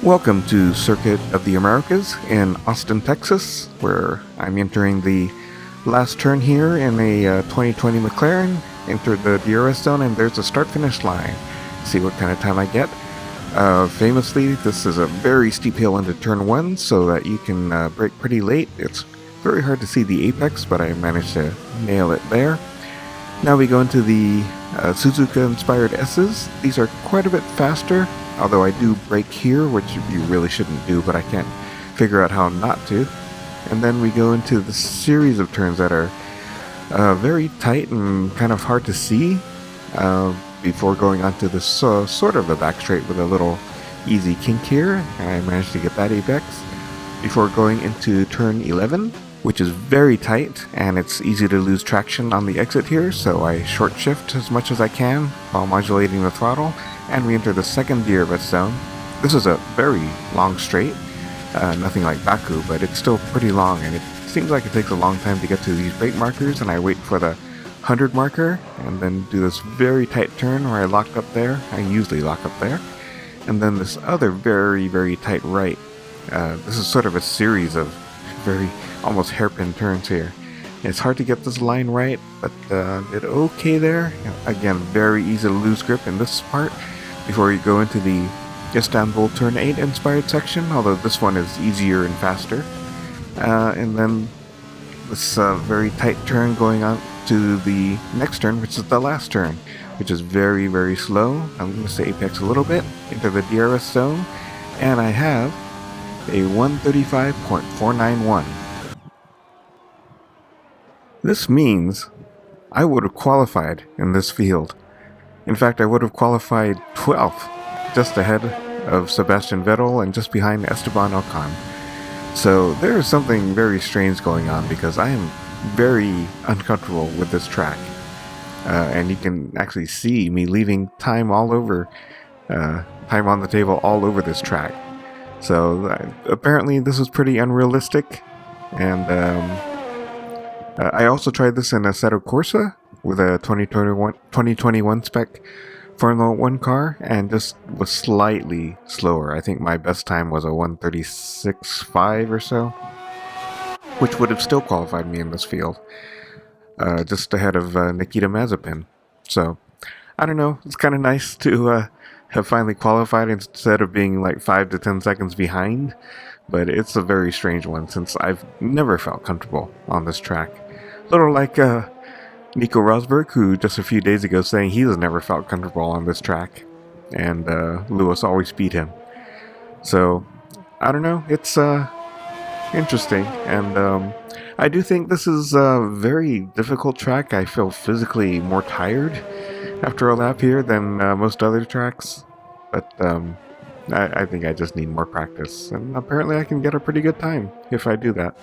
Welcome to Circuit of the Americas in Austin, Texas, where I'm entering the last turn here in a 2020 McLaren. Enter the DRS zone, and there's a start-finish line. See what kind of time I get. Famously, this is a very steep hill into turn 1, so that you can brake pretty late. It's very hard to see the apex, but I managed to nail it there. Now we go into the Suzuka-inspired S's. These are quite a bit faster, although I do brake here, which you really shouldn't do, but I can't figure out how not to. And then we go into the series of turns that are very tight and kind of hard to see before going onto this sort of a back straight with a little easy kink here. And I managed to get that apex before going into turn 11, which is very tight, and it's easy to lose traction on the exit here, so I short shift as much as I can while modulating the throttle, and we enter the second DRS zone. This is a very long straight, nothing like Baku, but it's still pretty long, and it seems like it takes a long time to get to these brake markers, and I wait for the 100 marker, and then do this very tight turn where I lock up there. I usually lock up there. And then this other very, very tight right. This is sort of a series of very almost hairpin turns here. It's hard to get this line right, but did okay there. Again, very easy to lose grip in this part before you go into the Istanbul Turn 8 inspired section, although this one is easier and faster. And then this very tight turn going on to the next turn, which is the last turn, which is very, very slow. I'm going to say apex a little bit into the DRS zone, and I have a 135.491. This means I would have qualified in this field. In fact, I would have qualified 12th, just ahead of Sebastian Vettel and just behind Esteban Ocon. So there is something very strange going on because I am very uncomfortable with this track. And you can actually see me leaving time all over, time on the table all over this track. So apparently this is pretty unrealistic, and I also tried this in Assetto Corsa with a 2021 spec Formula 1 car, and just was slightly slower. I think my best time was a 136.5 or so, which would have still qualified me in this field, just ahead of Nikita Mazepin. So, I don't know, it's kind of nice to have finally qualified instead of being like 5 to 10 seconds behind, but it's a very strange one since I've never felt comfortable on this track. A little like Nico Rosberg, who just a few days ago saying he has never felt comfortable on this track, and Lewis always beat him. So, I don't know, it's interesting, and I do think this is a very difficult track. I feel physically more tired after a lap here than most other tracks, but I think I just need more practice, and apparently I can get a pretty good time if I do that.